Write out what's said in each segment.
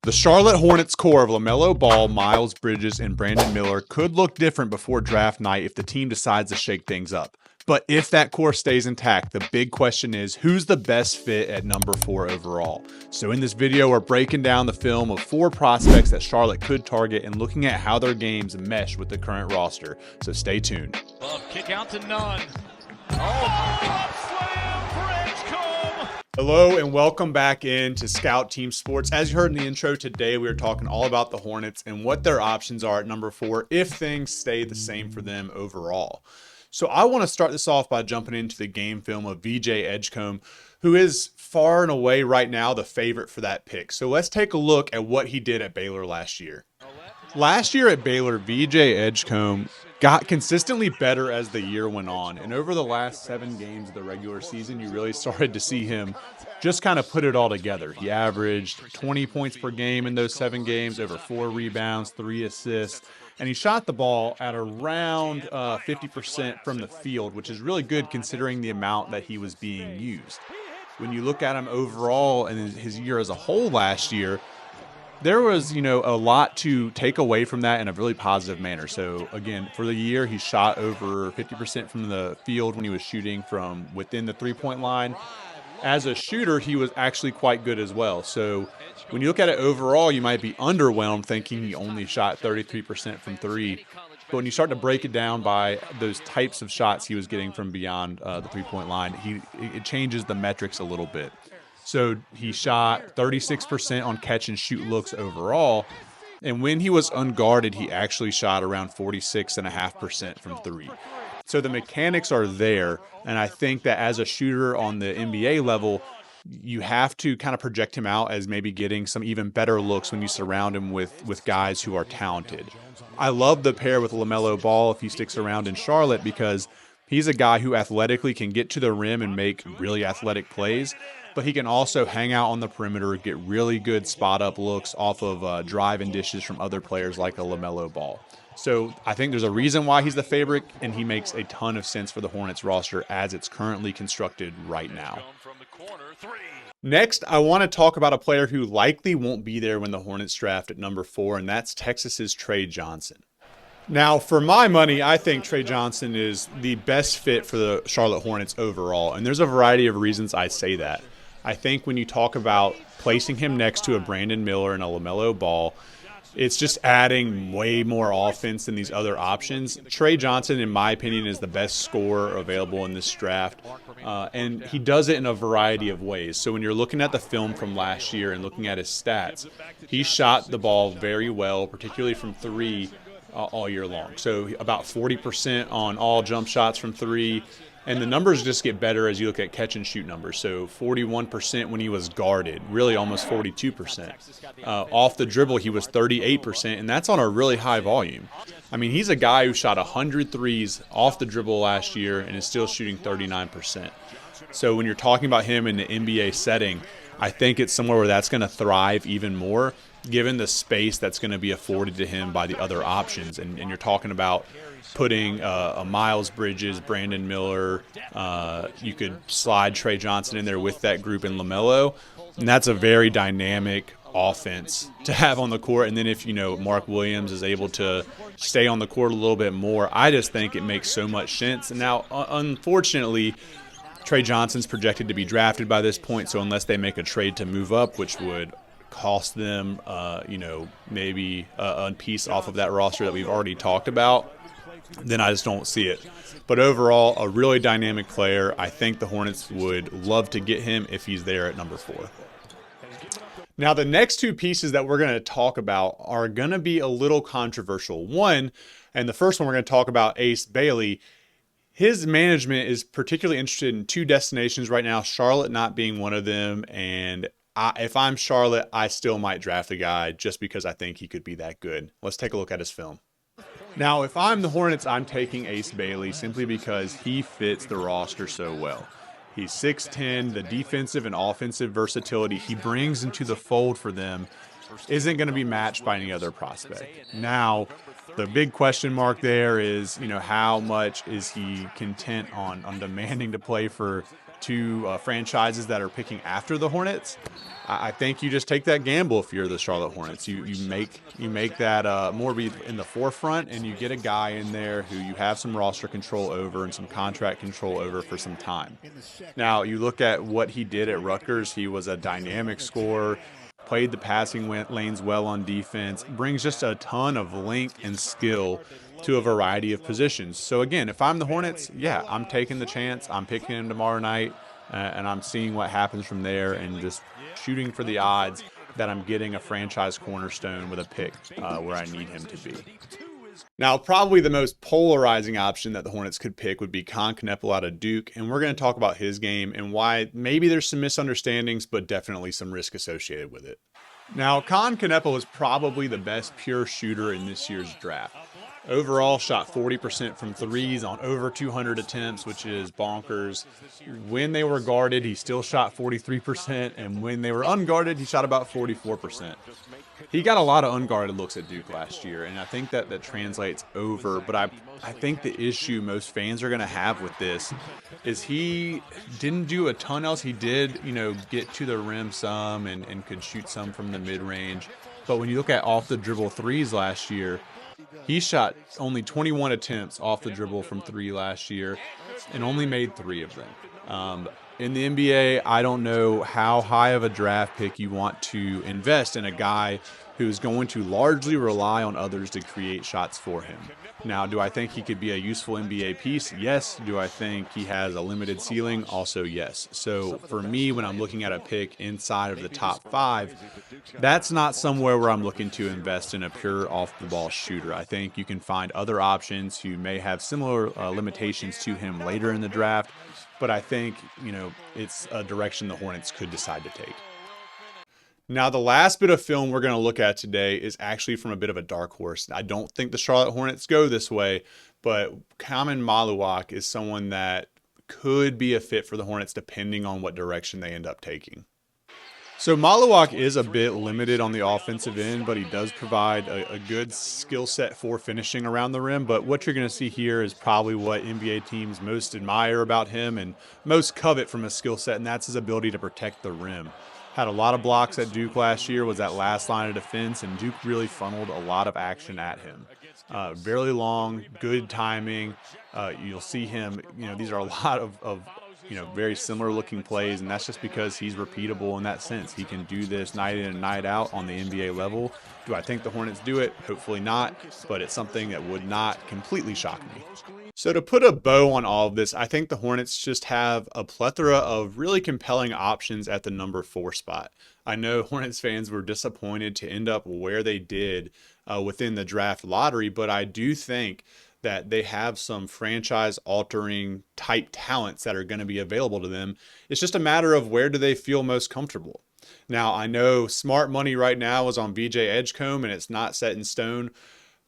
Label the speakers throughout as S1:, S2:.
S1: The Charlotte Hornets core of LaMelo Ball, Miles Bridges, and Brandon Miller could look different before draft night if the team decides to shake things up. But if that core stays intact, the big question is who's the best fit at number 4 overall? So in this video, we're breaking down the film of 4 prospects that Charlotte could target and looking at how their games mesh with the current roster. So stay tuned.
S2: Kick out to none. Slam for Edgecombe.
S1: Hello and welcome back into Scout Team Sports. As you heard in the intro, today we are talking all about the Hornets and what their options are at number 4 if things stay the same for them overall. So I want to start this off by jumping into the game film of VJ Edgecombe, who is far and away right now the favorite for that pick. So let's take a look at what he did at Baylor last year. Last year at Baylor, VJ Edgecombe got consistently better as the year went on. And over the last 7 games of the regular season, you really started to see him just kind of put it all together. He averaged 20 points per game in those 7 games, over 4 rebounds, 3 assists. And he shot the ball at around 50% from the field, which is really good considering the amount that he was being used. When you look at him overall and his year as a whole last year, there was, a lot to take away from that in a really positive manner. So again, for the year, he shot over 50% from the field when he was shooting from within the 3-point line. As a shooter, he was actually quite good as well. So when you look at it overall, you might be underwhelmed thinking he only shot 33% from 3. But when you start to break it down by those types of shots he was getting from beyond the 3-point line, it changes the metrics a little bit. So he shot 36% on catch and shoot looks overall. And when he was unguarded, he actually shot around 46.5% from 3. So the mechanics are there, and I think that as a shooter on the NBA level, you have to kind of project him out as maybe getting some even better looks when you surround him with guys who are talented. I love the pair with LaMelo Ball if he sticks around in Charlotte because he's a guy who athletically can get to the rim and make really athletic plays, but he can also hang out on the perimeter, get really good spot-up looks off of drive and dishes from other players like a LaMelo Ball. So I think there's a reason why he's the favorite, and he makes a ton of sense for the Hornets roster as it's currently constructed right now. Next, I want to talk about a player who likely won't be there when the Hornets draft at number 4, and that's Texas's Tre Johnson. Now, for my money, I think Tre Johnson is the best fit for the Charlotte Hornets overall, and there's a variety of reasons I say that. I think when you talk about placing him next to a Brandon Miller and a LaMelo Ball, it's just adding way more offense than these other options. Tre Johnson, in my opinion, is the best scorer available in this draft, and he does it in a variety of ways. So when you're looking at the film from last year and looking at his stats, he shot the ball very well, particularly from 3 all year long. So about 40% on all jump shots from 3. And the numbers just get better as you look at catch and shoot numbers. So 41% when he was guarded, really almost 42%. Off the dribble, he was 38%, and that's on a really high volume. I mean, he's a guy who shot 100 threes off the dribble last year and is still shooting 39%. So when you're talking about him in the NBA setting, I think it's somewhere where that's going to thrive even more, given the space that's going to be afforded to him by the other options. And you're talking about putting a Miles Bridges, Brandon Miller, you could slide Tre Johnson in there with that group in LaMelo, and that's a very dynamic offense to have on the court. And then if, Mark Williams is able to stay on the court a little bit more, I just think it makes so much sense. And now, unfortunately, Tre Johnson's projected to be drafted by this point, so unless they make a trade to move up, which would cost them, maybe a piece off of that roster that we've already talked about, then I just don't see it. But overall, a really dynamic player. I think the Hornets would love to get him if he's there at number 4. Now, the next 2 pieces that we're going to talk about are going to be a little controversial. One, and the first one we're going to talk about, Ace Bailey. His management is particularly interested in 2 destinations right now, Charlotte not being one of them. And if I'm Charlotte, I still might draft the guy just because I think he could be that good. Let's take a look at his film. Now, if I'm the Hornets, I'm taking Ace Bailey simply because he fits the roster so well. He's 6'10", the defensive and offensive versatility he brings into the fold for them isn't going to be matched by any other prospect. Now, the big question mark there is, how much is he content on demanding to play for two franchises that are picking after the Hornets, I think you just take that gamble if you're the Charlotte Hornets. You make that more be in the forefront, and you get a guy in there who you have some roster control over and some contract control over for some time. Now, you look at what he did at Rutgers. He was a dynamic scorer, played the passing lanes well on defense, brings just a ton of length and skill to a variety of positions. So again, if I'm the Hornets, yeah, I'm taking the chance. I'm picking him tomorrow night, and I'm seeing what happens from there and just shooting for the odds that I'm getting a franchise cornerstone with a pick where I need him to be. Now, probably the most polarizing option that the Hornets could pick would be Khaman Maluach out of Duke, and we're going to talk about his game and why maybe there's some misunderstandings, but definitely some risk associated with it. Now, Khaman Maluach is probably the best pure shooter in this year's draft. Overall, shot 40% from threes on over 200 attempts, which is bonkers. When they were guarded, he still shot 43%, and when they were unguarded, he shot about 44%. He got a lot of unguarded looks at Duke last year, and I think that translates over. But I think the issue most fans are going to have with this is he didn't do a ton else. He did, get to the rim some and could shoot some from the mid-range. But when you look at off the dribble threes last year, he shot only 21 attempts off the dribble from three last year and only made 3 of them. In the NBA, I don't know how high of a draft pick you want to invest in a guy who's going to largely rely on others to create shots for him. Now, do I think he could be a useful NBA piece? Yes. Do I think he has a limited ceiling? Also, yes. So for me, when I'm looking at a pick inside of the top 5, that's not somewhere where I'm looking to invest in a pure off-the-ball shooter. I think you can find other options who may have similar limitations to him later in the draft, but I think, it's a direction the Hornets could decide to take. Now, the last bit of film we're going to look at today is actually from a bit of a dark horse. I don't think the Charlotte Hornets go this way, but Khaman Maluach is someone that could be a fit for the Hornets depending on what direction they end up taking. So Maluach is a bit limited on the offensive end, but he does provide a good skill set for finishing around the rim. But what you're going to see here is probably what NBA teams most admire about him and most covet from his skill set, and that's his ability to protect the rim. Had a lot of blocks at Duke last year, was that last line of defense, and Duke really funneled a lot of action at him. Very long, good timing. You'll see him, these are a lot of very similar looking plays, and that's just because he's repeatable in that sense. He can do this night in and night out on the NBA level. Do I think the Hornets do it? Hopefully not, but it's something that would not completely shock me. So to put a bow on all of this, I think the Hornets just have a plethora of really compelling options at the number 4 spot. I know Hornets fans were disappointed to end up where they did within the draft lottery, but I do think that they have some franchise-altering type talents that are going to be available to them. It's just a matter of where do they feel most comfortable. Now, I know smart money right now is on VJ Edgecombe, and it's not set in stone,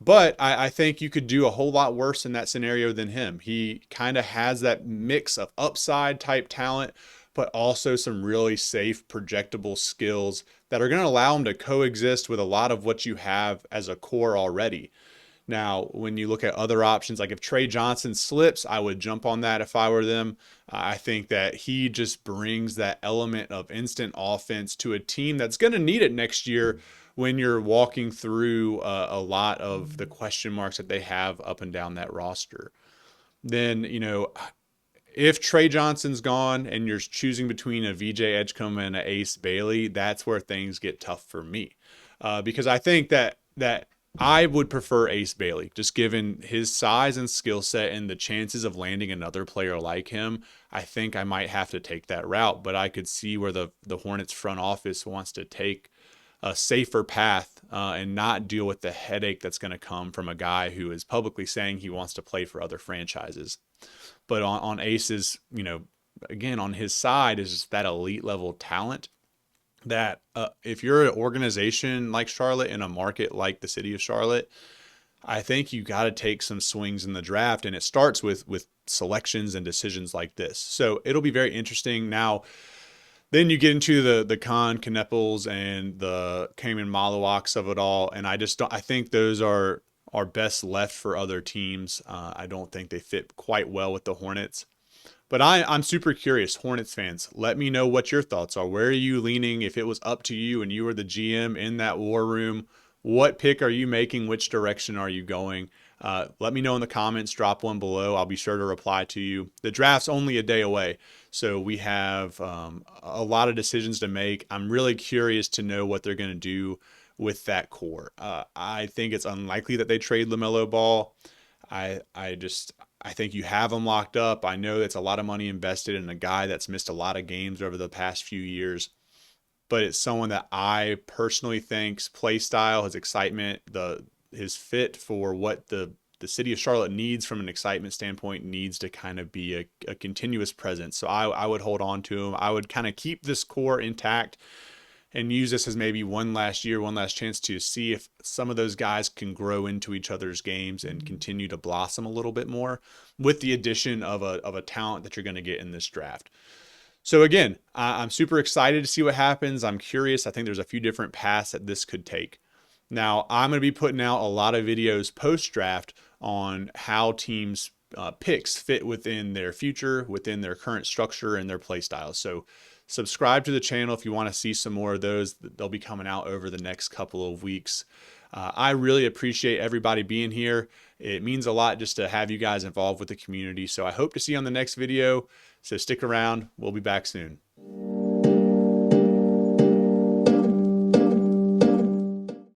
S1: but I think you could do a whole lot worse in that scenario than him. He kind of has that mix of upside type talent, but also some really safe, projectable skills that are going to allow him to coexist with a lot of what you have as a core already. Now, when you look at other options, like if Tre Johnson slips, I would jump on that if I were them. I think that he just brings that element of instant offense to a team that's going to need it next year when you're walking through a lot of the question marks that they have up and down that roster. Then, if Tre Johnson's gone and you're choosing between a VJ Edgecombe and an Ace Bailey, that's where things get tough for me. Because I think that I would prefer Ace Bailey, just given his size and skill set and the chances of landing another player like him. I think I might have to take that route, but I could see where the Hornets front office wants to take a safer path and not deal with the headache that's going to come from a guy who is publicly saying he wants to play for other franchises. But on Ace's, again, on his side is just that elite level talent that if you're an organization like Charlotte in a market like the city of Charlotte, I think you got to take some swings in the draft, and it starts with selections and decisions like this. So it'll be very interesting. Now, then you get into the Khaman Maluach and the Khaman Maluachs of it all, and I think those are best left for other teams. I don't think they fit quite well with the Hornets. But I'm super curious, Hornets fans. Let me know what your thoughts are. Where are you leaning? If it was up to you and you were the GM in that war room, what pick are you making? Which direction are you going? Let me know in the comments. Drop one below. I'll be sure to reply to you. The draft's only a day away, so we have a lot of decisions to make. I'm really curious to know what they're going to do with that core. I think it's unlikely that they trade LaMelo Ball. I think you have him locked up. I know it's a lot of money invested in a guy that's missed a lot of games over the past few years, but it's someone that I personally think's play style, his excitement, his fit for what the city of Charlotte needs from an excitement standpoint needs to kind of be a continuous presence. So I would hold on to him. I would kind of keep this core intact and use this as maybe one last year, one last chance to see if some of those guys can grow into each other's games and continue to blossom a little bit more with the addition of a talent that you're going to get in this draft. So again, I'm super excited to see what happens. I'm curious. I think there's a few different paths that this could take. Now, I'm going to be putting out a lot of videos post-draft on how teams' picks fit within their future, within their current structure and their play styles. So subscribe to the channel if you want to see some more of those. They'll be coming out over the next couple of weeks. I really appreciate everybody being here. It means a lot just to have you guys involved with the community. So I hope to see you on the next video. So stick around. We'll be back soon.